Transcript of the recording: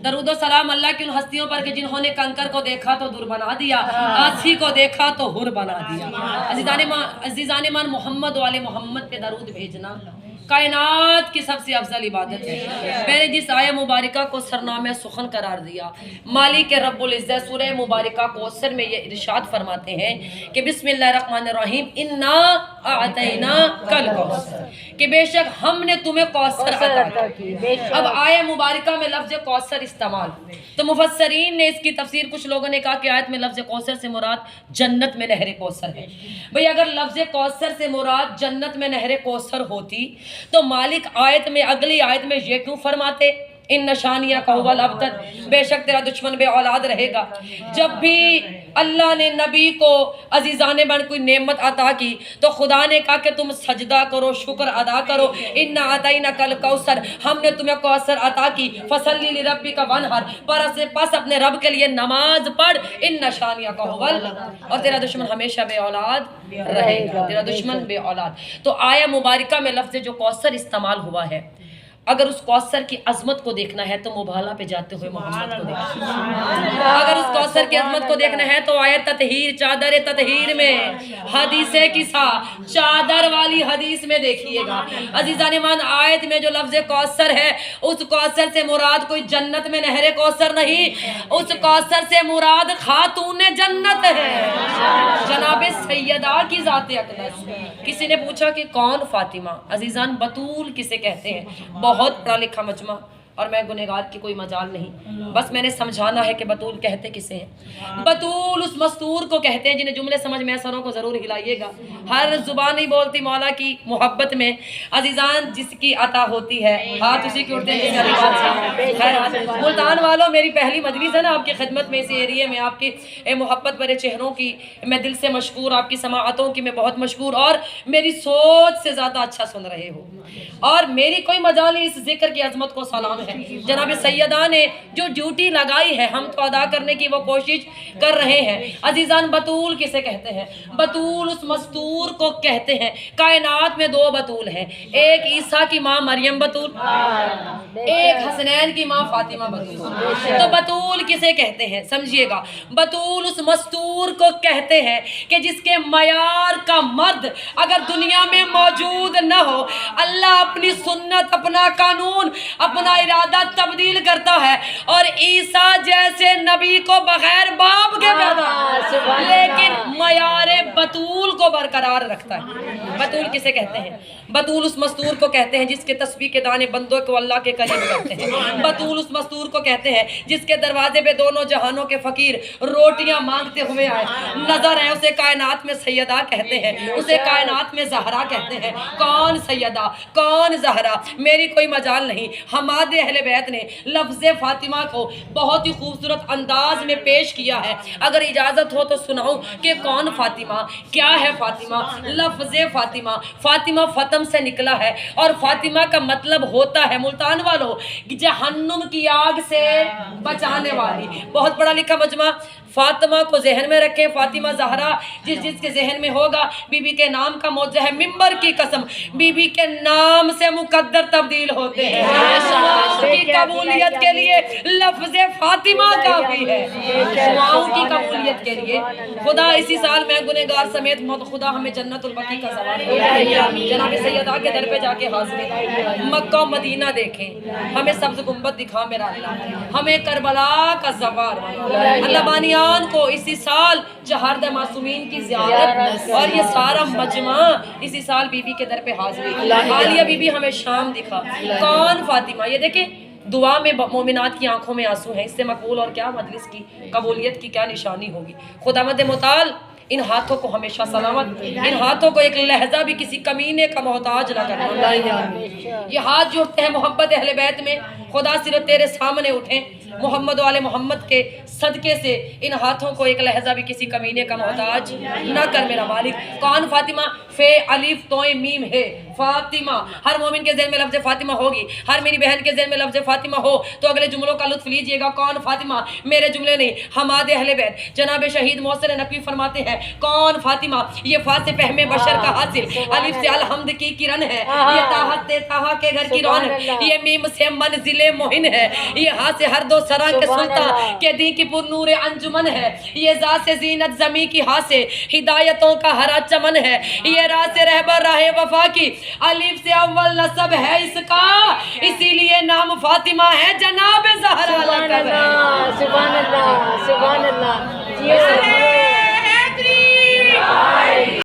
درود و سلام اللہ کی ان ہستیوں پر کہ جنہوں نے کنکر کو دیکھا تو دور بنا دیا، آسی کو دیکھا تو ہر بنا دیا۔ عزیزان مان محمد والے محمد پہ درود بھیجنا کائنات کی سب سے افضل عبادت ہے۔ میں نے جس آیہ مبارکہ کو سرنامہ سخن قرار دیا، مالک رب العزت سورہ مبارکہ کوثر میں یہ ارشاد فرماتے ہیں کہ بسم اللہ الرحمن الرحیم انا اعطیناک الکوثر، کہ بے شک ہم نے تمہیں کوثر عطا کی۔ اب آیہ مبارکہ میں لفظ کوثر استعمال، تو مفسرین نے اس کی تفسیر، کچھ لوگوں نے کہا کہ آیت میں لفظ کوثر سے مراد جنت میں نہر کوثر ہے۔ بھئی اگر لفظ کوثر سے مراد جنت میں نہر کوثر ہوتی تو مالک آیت میں، اگلی آیت میں یہ کیوں فرماتے ان نشانیہ کا هو الابتر، بے شک تیرا دشمن بے اولاد رہے گا۔ جب بھی اللہ نے نبی کو عزیزان بن کوئی نعمت عطا کی تو خدا نے کہا کہ تم سجدہ کرو، شکر ادا کرو، انا اعطیناک الکوثر، ہم نے تمہیں کوثر عطا کی، فصلی لربک وانحر، پس اپنے رب کے لیے نماز پڑھ، ان نشانیہ کا هو الابتر، اور تیرا دشمن ہمیشہ بے اولاد رہے گا، تیرا دشمن بے اولاد۔ تو آیہ مبارکہ میں لفظ جو کوثر استعمال ہوا ہے، اگر اس کوثر کی عظمت کو دیکھنا ہے تو مبالغہ پہ جاتے ہوئے محمد کو دیکھنا، اگر اس کوثر کی عظمت کو دیکھنا ہے تو آیت تطہیر، چادر تطہیر میں حدیث قصہ، چادر والی حدیث میں دیکھیے گا۔ عزیزان مان آیت میں جو لفظ کوثر ہے، اس کوثر سے مراد کوئی جنت میں نہر کوثر نہیں، اس کوثر سے مراد خاتون جنت ہے، جناب سیدہ کی ذات اقدس۔ کسی نے پوچھا کہ کون فاطمہ؟ عزیزان بطول کسے کہتے ہیں؟ بہت پڑھا لکھا مجمع، اور میں گنہگار کی کوئی مجال نہیں، بس میں نے سمجھانا ہے کہ بطول کہتے کسے ہیں۔ بطول اس مستور کو کہتے ہیں، جنہیں جملے سمجھ میں سروں کو ضرور ہلائیے گا، ہر زبان نہیں بولتی مولا کی محبت میں۔ عزیزان جس کی عطا ہوتی ہے ہاتھ اسی کے اٹھتے ہیں جس کا۔ ملتان والوں میری پہلی مجلس ہے نا آپ کی خدمت میں، اس ایریے میں آپ کی محبت برے چہروں کی میں دل سے مشکور، آپ کی سماعتوں کی میں بہت مشکور، اور میری سوچ سے زیادہ اچھا سن رہے ہو، اور میری کوئی مجال نہیں اس ذکر کی عظمت کو سلام ہے۔ جناب سیدہ نے جو ڈیوٹی لگائی ہے ہم تو ادا کرنے کی وہ کوشش کر رہے ہیں۔ عزیزان بطول کسے کہتے ہیں؟ بطول اس مستور کو کہتے ہیں۔ کائنات میں دو بطول ہیں، ایک عیسیٰ کی ماں مریم بطول، ایک حسنین کی ماں فاطمہ بطول۔ تو بطول کسے کہتے ہیں سمجھیے گا، بطول اس مستور کو کہتے ہیں کہ جس کے معیار کا مرد اگر دنیا میں موجود نہ ہو، اللہ اپنی سنت، اپنا قانون، اپنا ارادہ تبدیل کرتا ہے، اور عیسیٰ جیسے نبی کو بغیر باپ کے پیدا، لیکن معیار بطول کو برقرار رکھتا ہے۔ بطول کسے کہتے ہیں؟ بطول اس مستور کو کہتے ہیں جس کے تسبیح کے دانے بندوں کو اللہ کے قریب کرتے ہیں۔ بطول اس مستور کو کہتے ہیں جس کے دروازے پہ دونوں جہانوں کے فقیر روٹیاں مانگتے ہوئے آئے نظر ہیں، اسے کائنات میں سیدہ کہتے ہیں، اسے کائنات میں زہرا کہتے ہیں۔ کون سیدہ، کون زہرا، میری کوئی مجال نہیں۔ حماد اہل بیت نے لفظ فاطمہ کو بہت ہی خوبصورت انداز میں پیش کیا ہے، اگر اجازت ہو تو سناؤں کہ کون فاطمہ، کیا ہے فاطمہ؟ لفظ فاطمہ، فاطمہ فتم سے نکلا ہے، اور فاطمہ کا مطلب ہوتا ہے ملتان والوں جہنم کی آگ سے بچانے والی۔ بہت بڑا لکھا مجمع، فاطمہ کو ذہن میں رکھیں، فاطمہ زہرا جس کے ذہن میں ہوگا، بی بی کے نام کا موضوع ہے ممبر کی قسم، بی بی کے نام سے مقدر تبدیل ہوتے ہیں، دعاؤں کی قبولیت کے لیے لفظ فاطمہ کافی ہے، دعاؤں کی قبولیت کے لیے۔ خدا اسی سال میں گنہگار سمیت خدا ہمیں جنت البقیع کا زوال دے، جناب سیدہ کے در پہ جا کے حاضری، مکہ و مدینہ دیکھیں، ہمیں سبز گنبد دکھا میرا اللہ، ہمیں کربلا کا زوال، اللہ بانیان کو اسی سال چہارد معصومین کی زیارت، اور یہ سارا مجمع اسی سال بی بی کے در پہ حاضری۔ عالیہ بی بی ہمیں شام دکھا، کون فاطمہ؟ یہ دیکھیں دعا میں مومنات کی آنکھوں میں آنسو ہیں، اس سے مقبول اور کیا مجلس کی قبولیت کی کیا نشانی ہوگی۔ خداوند متعال ان ہاتھوں کو ہمیشہ سلامت، ان ہاتھوں کو ایک لہجہ بھی کسی کمینے کا محتاج نہ کرنا۔ یہ ہاتھ جو اٹھتے ہیں محبت اہل بیت میں، خدا صرف تیرے سامنے اٹھیں، محمد والے محمد کے صدقے سے ان ہاتھوں کو ایک لہجہ بھی کسی کمینے کا محتاج نہ کر میرا مالک۔ کون فاطمہ؟ فے الف توئے میم ہے فاطمہ. ہر مومن کے ذہن میں لفظ فاطمہ ہوگی. ہر میری بہن کے ذہن میں لفظ فاطمہ ہو تو اگلے جملوں کا لطف لیجئے گا. کون فاطمہ؟ میرے جملے نہیں، حماد اہل بیت. جناب شہید محسن نقوی فرماتے ہیں کون فاطمہ؟ یہ فا سے فہم بشر کا حاصل، الف سے الحمد کی کرن ہے، یہ طاحت طہا کے گھر کی رون، یہ میم سے منزل موہن ہے، یہ ہا سے ہر دو سرا کے سلطان کے دی کی پر نور انجمن ہے، یہ ذا سے زینت زمیں کی ہا سے ہدایتوں کا ہرا چمن ہے، یہ را سے رہبر راہ وفا کی الف سے اول نسب ہے اس کا، اسی لیے نام فاطمہ ہے جناب زہرا. سبحان اللہ، سبحان اللہ، سبحان اللہ.